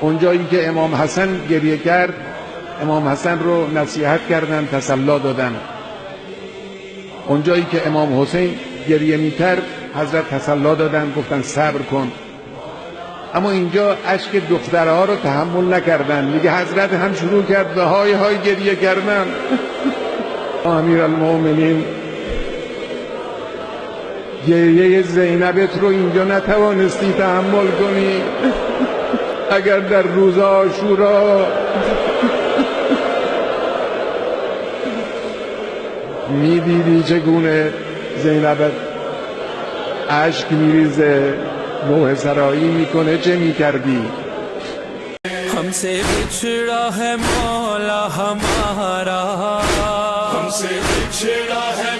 اونجایی که امام حسن گریه کرد، امام حسن رو نصیحت کردن، تسلی دادن. اونجایی که امام حسین گریه میکرد، حضرت تسلی دادن، گفتن صبر کن. اما اینجا اشک دخترها رو تحمل نکردن، میگه حضرت هم شروع کرد به های های گریه کردن. امیرالمومنین گریه زینبت رو اینجا نتوانستی تحمل کنی. اگر در روز عاشورا میدیدی چگونه زینبت اشک میریزه، نوحه سرایی میکنه، چه میکردی؟ हमसे बिछड़ा है मौला हमारा, हमसे बिछड़ा है